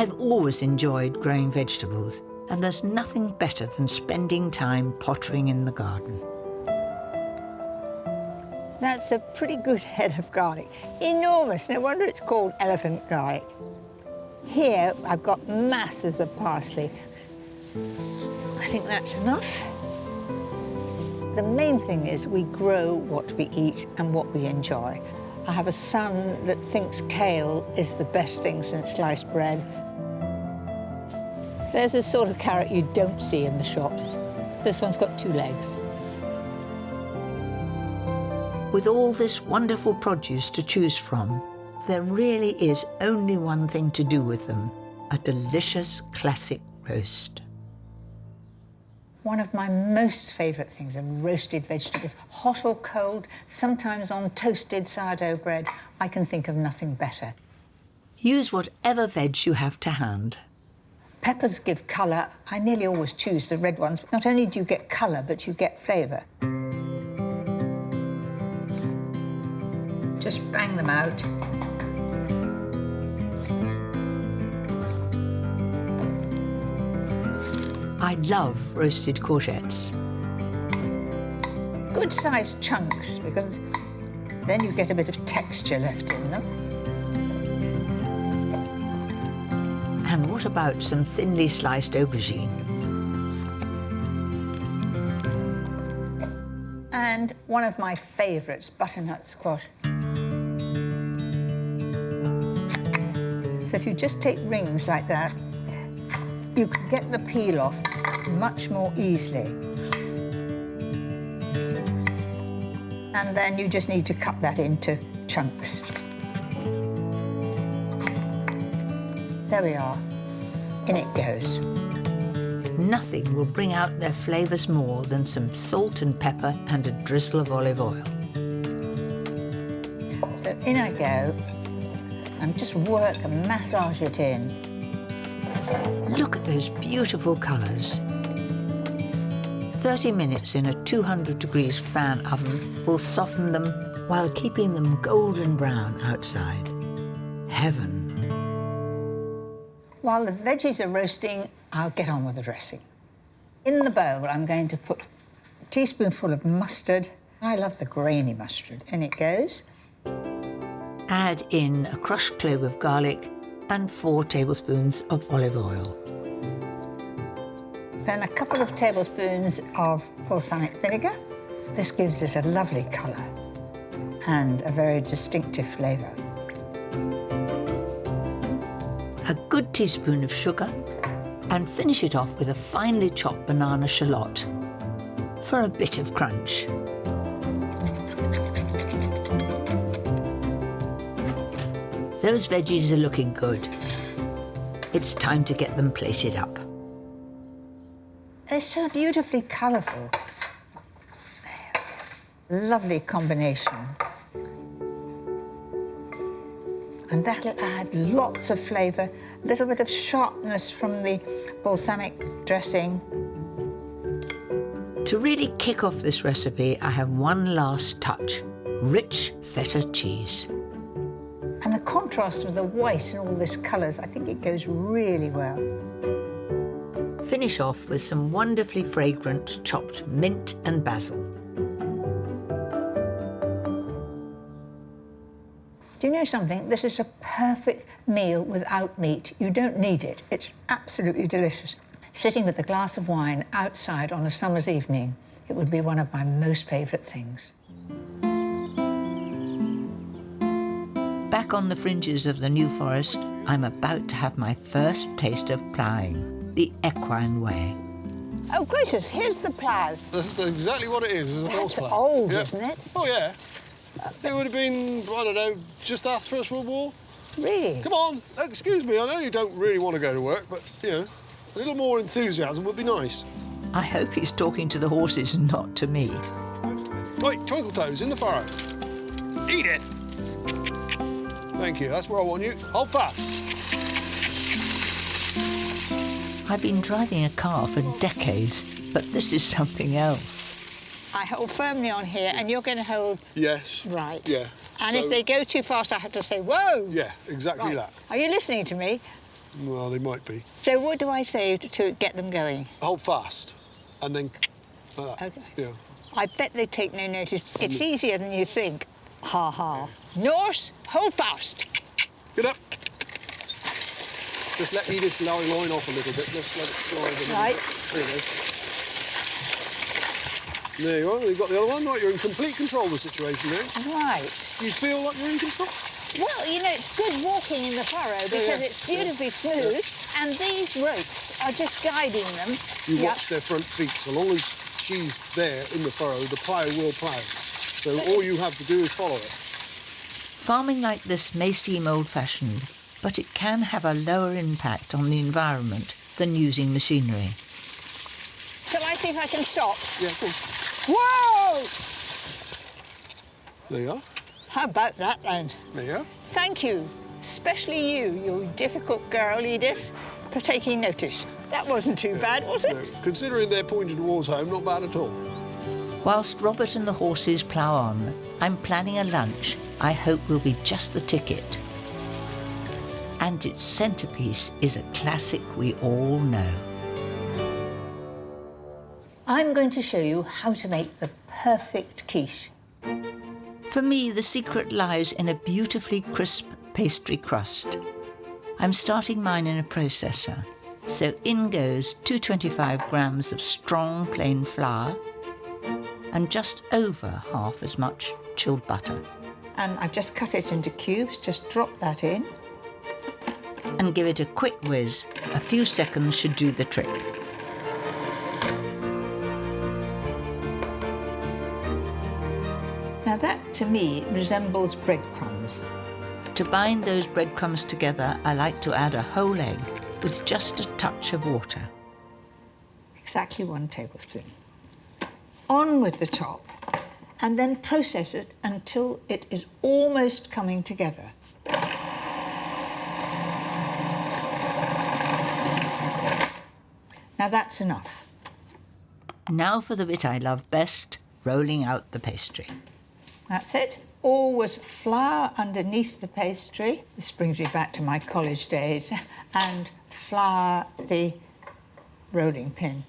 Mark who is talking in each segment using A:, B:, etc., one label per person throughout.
A: I've always enjoyed growing vegetables, and there's nothing better than spending time pottering in the garden.
B: That's a pretty good head of garlic. Enormous, no wonder it's called elephant garlic. Here, I've got masses of parsley. I think that's enough. The main thing is we grow what we eat and what we enjoy. I have a son that thinks kale is the best thing since sliced bread. There's a sort of carrot you don't see in the shops. This one's got 2 legs.
A: With all this wonderful produce to choose from, there really is only one thing to do with them: a delicious classic roast.
B: One of my most favourite things are roasted vegetables, hot or cold, sometimes on toasted sourdough bread. I can think of nothing better.
A: Use whatever veg you have to hand.
B: Peppers give colour. I nearly always choose the red ones. Not only do you get colour, but you get flavour. Just bang them out.
A: I love roasted courgettes.
B: Good sized chunks, because then you get a bit of texture left in them.
A: And what about some thinly sliced aubergine?
B: And one of my favourites, butternut squash. So if you just take rings like that, you can get the peel off much more easily. And then you just need to cut that into chunks. There we are. In it goes.
A: Nothing will bring out their flavours more than some salt and pepper and a drizzle of olive oil.
B: So in I go, and just work and massage it in.
A: Look at those beautiful colours. 30 minutes in a 200 degrees fan oven will soften them while keeping them golden brown outside. Heaven.
B: While the veggies are roasting, I'll get on with the dressing. In the bowl, I'm going to put a teaspoonful of mustard. I love the grainy mustard. In it goes.
A: Add in a crushed clove of garlic and 4 tablespoons of olive oil.
B: Then a couple of tablespoons of balsamic vinegar. This gives it a lovely colour and a very distinctive flavour.
A: A good teaspoon of sugar, and finish it off with a finely chopped banana shallot for a bit of crunch. Those veggies are looking good. It's time to get them plated up.
B: They're so beautifully colourful. Lovely combination. And that'll add lots of flavour, a little bit of sharpness from the balsamic dressing.
A: To really kick off this recipe, I have one last touch: rich feta cheese.
B: And the contrast of the white and all this colours, I think it goes really well.
A: Finish off with some wonderfully fragrant chopped mint and basil.
B: Do you know something? This is a perfect meal without meat. You don't need it. It's absolutely delicious. Sitting with a glass of wine outside on a summer's evening, it would be one of my most favourite things.
A: Back on the fringes of the New Forest, I'm about to have my first taste of ploughing, the equine way.
B: Oh, gracious, here's the ploughs.
C: That's exactly what it is. It's a horse
B: That's
C: plough.
B: old,
C: Yeah.
B: isn't it?
C: Oh, yeah. It would have been, I don't know, just after First World War.
B: Really?
C: Come on, excuse me, I know you don't really want to go to work, but, you know, a little more enthusiasm would be nice.
A: I hope he's talking to the horses, not to me.
C: Right, twinkle toes in the furrow. Eat it. Thank you, that's where I want you. Hold fast.
A: I've been driving a car for decades, but this is something else.
B: I hold firmly on here, and you're going to hold...
C: Yes.
B: Right.
C: Yeah.
B: And if they go too fast, I have to say, whoa!
C: Yeah, exactly
B: Right.
C: that.
B: Are you listening to me?
C: Well, they might be.
B: So what do I say to get them going?
C: Hold fast, and then like that.
B: Okay.
C: Yeah.
B: I bet they take no notice. It's easier than you think. Ha ha. Norse, hold fast.
C: Get up. Just let Edith's line off a little bit. Just let it slide a little
B: Right.
C: bit. There you go. There you are. You've got the other one. Right, you're in complete control of the situation now.
B: Right.
C: You feel like you're in control?
B: Well, you know, it's good walking in the furrow because it's beautifully smooth, and these ropes are just guiding them.
C: You watch their front feet. So long as she's there in the furrow, the plough will plough. So all you have to do is follow it.
A: Farming like this may seem old-fashioned, but it can have a lower impact on the environment than using machinery.
B: Shall I see if I can stop?
C: Yeah, cool.
B: Whoa!
C: There you are.
B: How about that then?
C: There you are.
B: Thank you, especially you difficult girl, Edith, for taking notice. That wasn't too bad, was it?
C: No, considering they're pointed towards home, not bad at all.
A: Whilst Robert and the horses plough on, I'm planning a lunch I hope will be just the ticket. And its centrepiece is a classic we all know.
B: I'm going to show you how to make the perfect quiche.
A: For me, the secret lies in a beautifully crisp pastry crust. I'm starting mine in a processor, so in goes 225 grams of strong plain flour and just over half as much chilled butter.
B: And I've just cut it into cubes, just drop that in.
A: And give it a quick whiz. A few seconds should do the trick.
B: Now that, to me, resembles breadcrumbs.
A: To bind those breadcrumbs together, I like to add a whole egg with just a touch of water.
B: Exactly 1 tablespoon. On with the top, and then process it until it is almost coming together. Now that's enough.
A: Now for the bit I love best, rolling out the pastry.
B: That's it. Always flour underneath the pastry. This brings me back to my college days. And flour the rolling pin.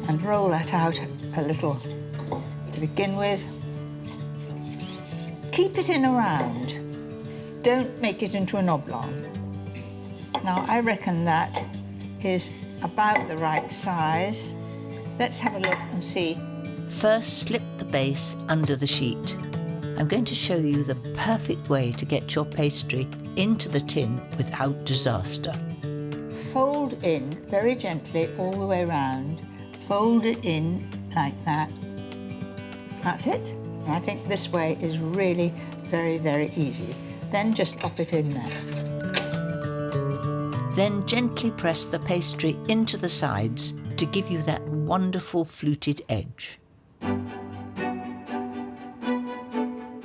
B: And roll that out a little to begin with. Keep it in a round. Don't make it into an oblong. Now, I reckon that is about the right size. Let's have a look and see.
A: First, slip the base under the sheet. I'm going to show you the perfect way to get your pastry into the tin without disaster.
B: Fold in very gently all the way round. Fold it in like that. That's it. And I think this way is really very, very easy. Then just pop it in there.
A: Then gently press the pastry into the sides to give you that wonderful fluted edge.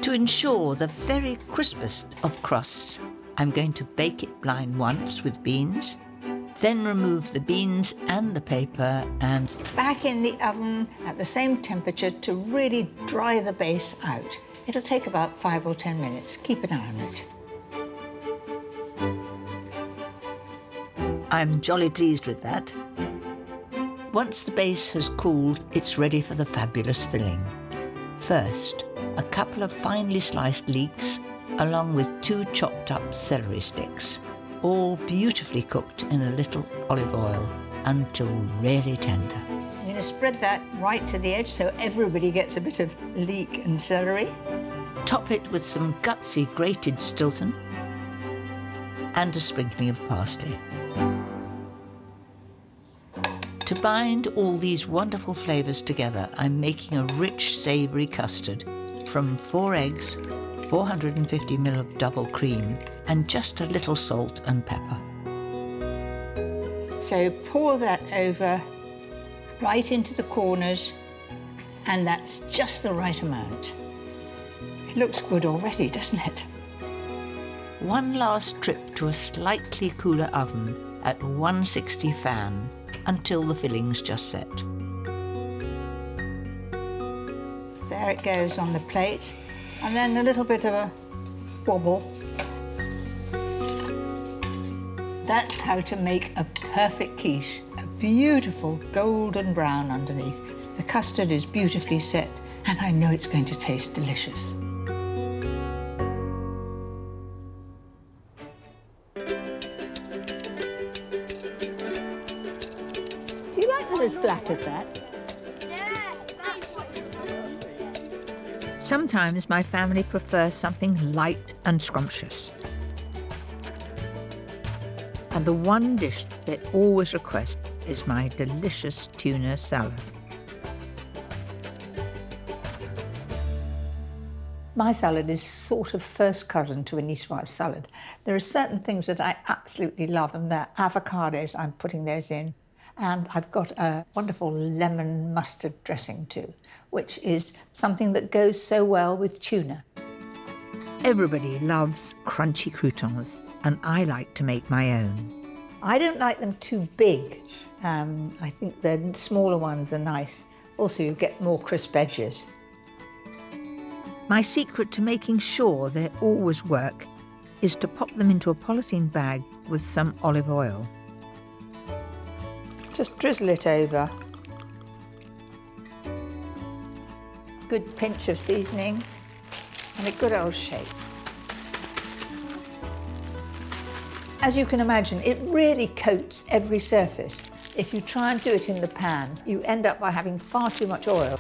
A: To ensure the very crispest of crusts, I'm going to bake it blind once with beans, then remove the beans and the paper and
B: Back in the oven at the same temperature to really dry the base out. It'll take about 5 or 10 minutes. Keep an eye on it.
A: I'm jolly pleased with that. Once the base has cooled, it's ready for the fabulous filling. First, a couple of finely sliced leeks, along with 2 chopped up celery sticks, all beautifully cooked in a little olive oil until really tender.
B: I'm going to spread that right to the edge so everybody gets a bit of leek and celery.
A: Top it with some gutsy grated Stilton and a sprinkling of parsley. To bind all these wonderful flavours together, I'm making a rich, savoury custard from 4 eggs, 450 ml of double cream, and just a little salt and pepper.
B: So pour that over right into the corners, and that's just the right amount. It looks good already, doesn't it?
A: One last trip to a slightly cooler oven at 160 fan until the filling's just set.
B: There it goes on the plate, and then a little bit of a wobble. That's how to make a perfect quiche. A beautiful golden brown underneath. The custard is beautifully set, and I know it's going to taste delicious. Do you like them as flat as that?
A: Sometimes my family prefers something light and scrumptious. And the one dish they always request is my delicious tuna salad.
B: My salad is sort of first cousin to a niçoise salad. There are certain things that I absolutely love, and they're avocados. I'm putting those in. And I've got a wonderful lemon mustard dressing too, which is something that goes so well with tuna.
A: Everybody loves crunchy croutons, and I like to make my own.
B: I don't like them too big. I think the smaller ones are nice. Also, you get more crisp edges.
A: My secret to making sure they always work is to pop them into a polythene bag with some olive oil.
B: Just drizzle it over. Good pinch of seasoning and a good old shake. As you can imagine, it really coats every surface. If you try and do it in the pan, you end up by having far too much oil.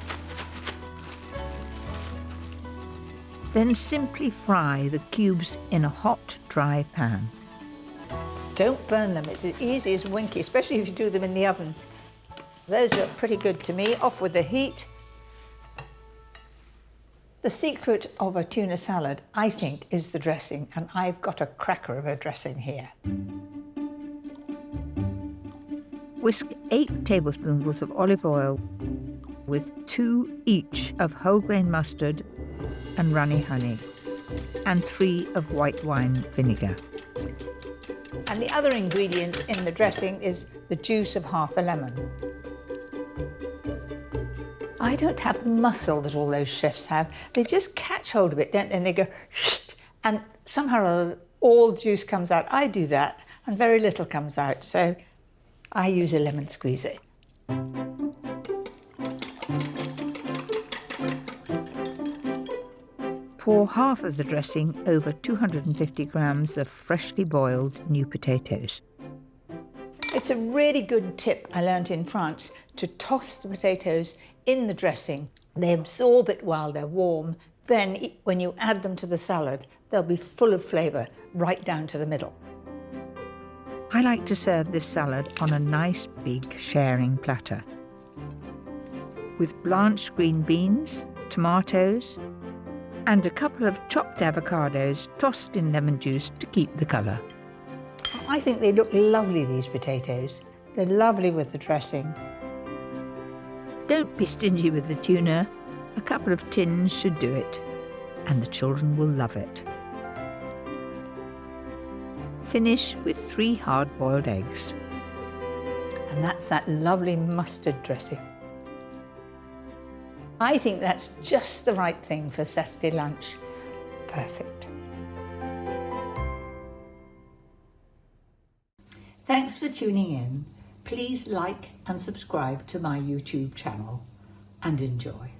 A: Then simply fry the cubes in a hot, dry pan.
B: Don't burn them, it's as easy as winky, especially if you do them in the oven. Those look pretty good to me. Off with the heat. The secret of a tuna salad, I think, is the dressing, and I've got a cracker of a dressing here.
A: Whisk 8 tablespoonfuls of olive oil with 2 each of whole grain mustard and runny honey, and 3 of white wine vinegar.
B: And the other ingredient in the dressing is the juice of half a lemon. I don't have the muscle that all those chefs have. They just catch hold of it, don't they? And they go, and somehow or other, all juice comes out. I do that, and very little comes out. So I use a lemon squeezer.
A: Pour half of the dressing over 250 grams of freshly boiled new potatoes.
B: It's a really good tip I learnt in France to toss the potatoes in the dressing. They absorb it while they're warm. Then when you add them to the salad, they'll be full of flavour right down to the middle.
A: I like to serve this salad on a nice big sharing platter with blanched green beans, tomatoes, and a couple of chopped avocados tossed in lemon juice to keep the colour.
B: I think they look lovely, these potatoes. They're lovely with the dressing.
A: Don't be stingy with the tuna. A couple of tins should do it, and the children will love it. Finish with 3 hard-boiled eggs.
B: And that's that lovely mustard dressing. I think that's just the right thing for Saturday lunch. Perfect. Thanks for tuning in. Please like and subscribe to my YouTube channel and enjoy.